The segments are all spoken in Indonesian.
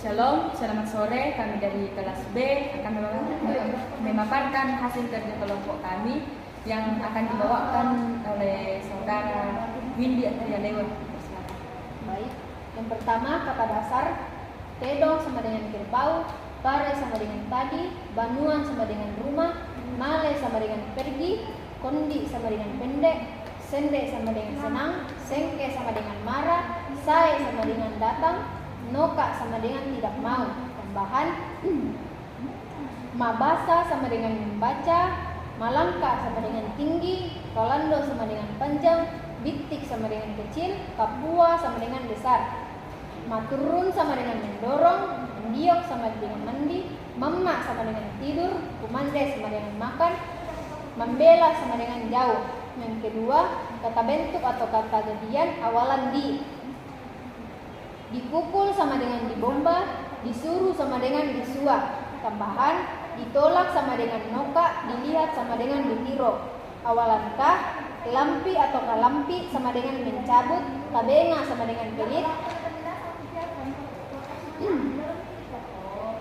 Shalom, selamat sore. Kami dari kelas B akan memaparkan hasil kerja kelompok kami yang akan dibawakan oleh saudara Windy Atria Lewat. Baik, yang pertama kata dasar. Tedong sama dengan kerbau, pare sama dengan tadi, banuan sama dengan rumah, male sama dengan pergi, kondi sama dengan pendek, sende sama dengan senang, sengke sama dengan marah, sae sama dengan datang, noka sama dengan tidak mau. Tambahan, mabasa sama dengan membaca, malangka sama dengan tinggi, kolando sama dengan panjang, bitik sama dengan kecil, kapua sama dengan besar, maturun sama dengan mendorong, mendiok sama dengan mandi, mama sama dengan tidur, kumande sama dengan makan, membela sama dengan jauh. Yang kedua, kata bentuk atau kata jadian awalan di. Dipukul sama dengan dibomba, disuruh sama dengan disuap. Tambahan, ditolak sama dengan noka, dilihat sama dengan ditiro. Awalan kah, lampi atau kalampi sama dengan mencabut, kabenga sama dengan pelit.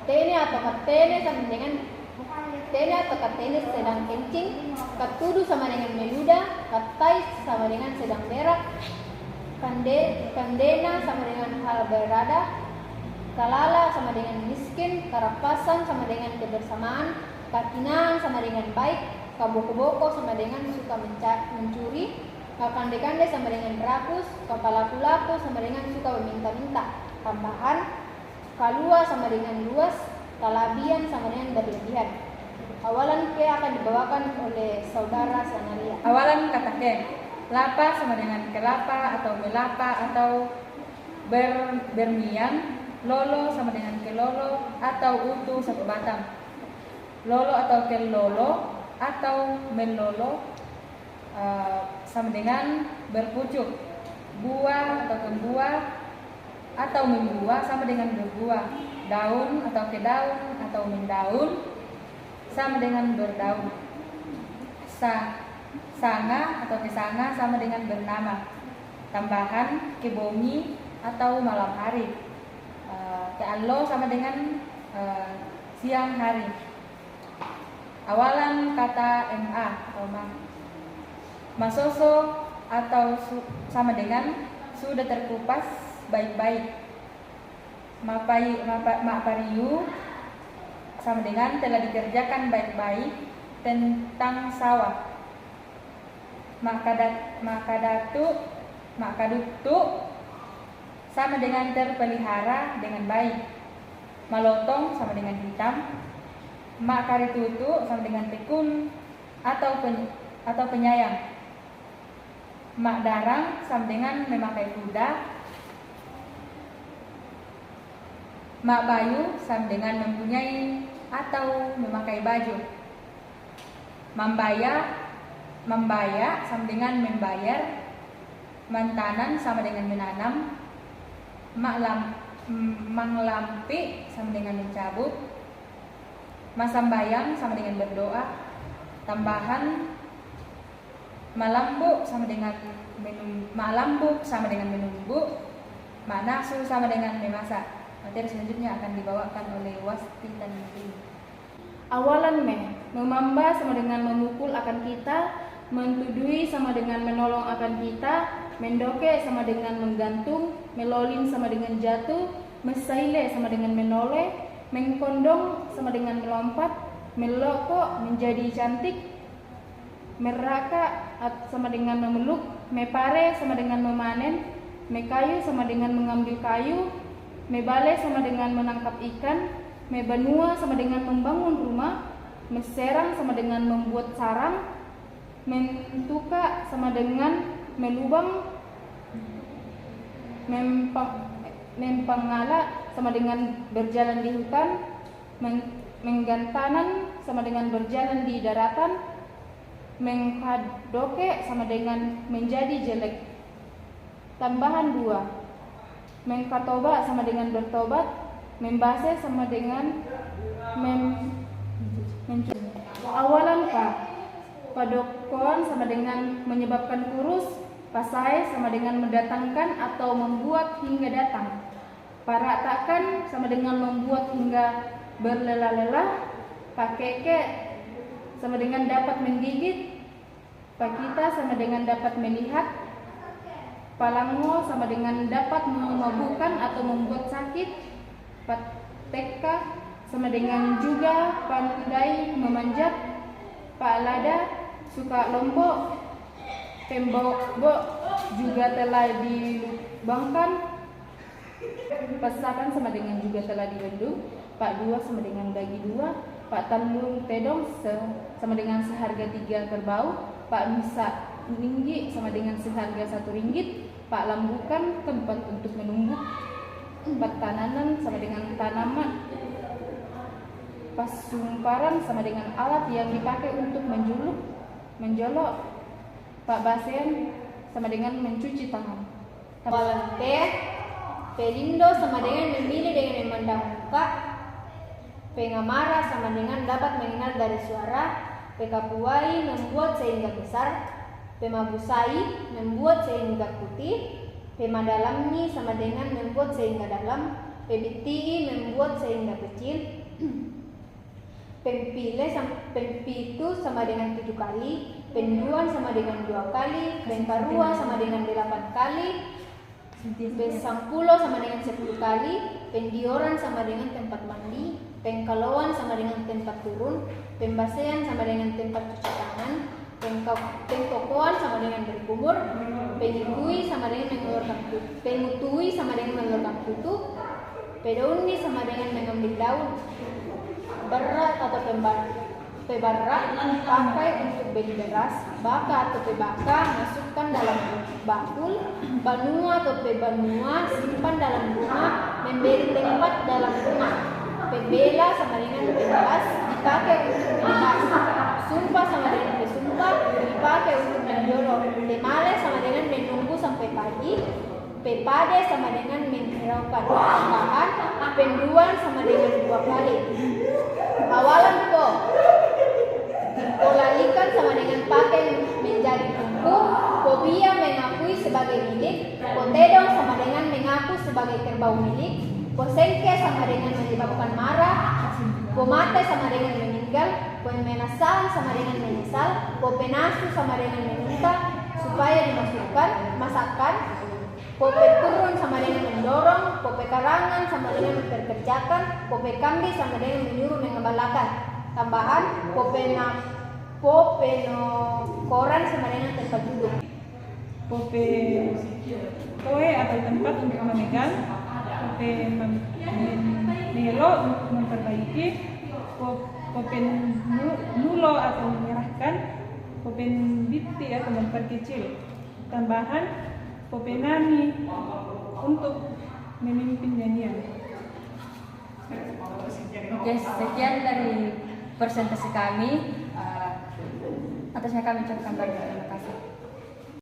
Tene atau katene sama dengan tene atau katene sedang kencing, katudu sama dengan meluda, katai sama dengan sedang berak, kandena sama dengan hal berada, kalala sama dengan miskin, karapasan sama dengan kebersamaan, kakinaan sama dengan baik, kaboko-boko sama dengan suka mencuri, kakande-kande sama dengan rakus, kapalaku-laku sama dengan suka meminta-minta. Tambahan, kalua sama dengan luas, kalabian sama dengan berlebihan. Awalan ke akan dibawakan oleh saudara Sanalia. Awalan kata ke, lapa sama dengan kelapa atau melapa atau bermiang, lolo sama dengan kelolo atau utuh satu batang, lolo atau kelolo atau melolo sama dengan berpucuk, buah atau kebuah atau membuah sama dengan berbuah, daun atau kedaun atau mendaun sama dengan berdaun, sanga atau kesanga sama dengan bernama. Tambahan, kebomi atau malam hari, kealo sama dengan siang hari. Awalan kata ma atau ma. Masoso atau sama dengan sudah terkupas baik-baik. Mapariu sama dengan telah dikerjakan baik-baik tentang sawah. Makadutu sama dengan terpelihara dengan baik. Malotong sama dengan hitam. Makaritutu sama dengan tekun atau penyayang. Makdarang sama dengan memakai kuda. Mak bayu sama dengan mempunyai atau memakai baju. Membaya sama dengan membayar. Mantanan sama dengan menanam. Manglampi sama dengan mencabut. Masambayang sama dengan berdoa. Tambahan, malambuk sama dengan menunggu. Manaksu sama dengan memasak. Materi selanjutnya akan dibawakan oleh Wasti Tanjung. Awalan memamba sama dengan memukul akan kita, mentudui sama dengan menolong akan kita, mendoke sama dengan menggantung, melolin sama dengan jatuh, mesaile sama dengan menoleh, mengkondong sama dengan melompat, meloko menjadi cantik, meraka sama dengan memeluk, mepare sama dengan memanen, mekayu sama dengan mengambil kayu, mebale sama dengan menangkap ikan, mebanua sama dengan membangun rumah, meserang sama dengan membuat sarang, mentuka sama dengan melubang, mempangala sama dengan berjalan di hutan, menggantanan sama dengan berjalan di daratan, mengkadoke sama dengan menjadi jelek. Tambahan 2, mengkatoba sama dengan bertobat, membase sama dengan awalan ka, padokon sama dengan menyebabkan kurus, pasai sama dengan mendatangkan atau membuat hingga datang, Paratakan sama dengan membuat hingga berlelah-lelah. Pakeke sama dengan dapat menggigit. Pakita sama dengan dapat melihat. Palango sama dengan dapat memabukkan atau membuat sakit. Pateka sama dengan juga pandai memanjat. Palada suka lombok. Tembok juga telah dilubangkan. Pesakan sama dengan juga telah dibendung. Pak dua sama dengan bagi dua. Pak tandung tedong sama dengan seharga 3 kerbau. Pak bisa tinggi sama dengan seharga 1 ringgit. Pak lambukan tempat untuk menumbuk. Pak tananan sama dengan tanaman. Pasumparan sama dengan alat yang dipakai untuk menjolok. Pak basen sama dengan mencuci tangan. Pelindo sama dengan memilih dengan memandang muka. Pengamara sama dengan dapat mengenal dari suara. Pekapuai membuat sehingga besar. Pemabusai membuat sehingga putih. Pemadalami sama dengan membuat sehingga dalam. Pebitii membuat sehingga kecil. Pempitu sama dengan 7 kali. Penduan sama dengan 2 kali. Pengkarua sama dengan 8 kali. Pesangpulo sama dengan 10 kali. Pendioran sama dengan tempat mandi. Pengkalauan sama dengan tempat turun. Pembasean sama dengan tempat cuci tangan. Pengkokoan sama dengan berkumur. Pengikui sama dengan mengeluarkan kutu. Pengutui sama dengan mengeluarkan kutu. Pedauni sama dengan mengambil daun. Berat atau pebarak pakai untuk beli beras. Baka atau pebaka masukkan dalam bakul. Banua atau pebanua simpan dalam rumah. Memberi tempat dalam rumah. Pebela sama dengan pebelas dipakai untuk melibas. Sumpah sama dengan pesumpah dipakai untuk menjolok. Temale sama dengan menunggu sampai pagi. Pepade sama dengan menghiraukan tambahan. Penduan sama dengan 2 kali. Awalan po. Polalikan sama dengan pakai menjadi tungku. Pobia mengakui sebagai milik. Potedong sama dengan mengaku sebagai kerbau milik. Posengke sama dengan menyebabkan marah. Pomate sama dengan meninggal. Pemenasan sama dengan menyesal. Popenasu sama dengan meminta supaya dimasukkan, masakan. Pope turun sama dengan mendorong. Pope karangan sama dengan memperkerjakan. Pope kambi sama dengan menyuruh mengembalakan. Tambahan pope no koran sama dengan tempat duduk. Pope koe atau tempat untuk memegang. Pope nelo untuk memperbaiki. Pope nulo atau menyerahkan. Pope biti atau memperkecil. Tambahan pope nami untuk memimpin nyanyian. Oke, sekian dari presentasi kami. Atasnya kami ucapkan banyak terima kasih.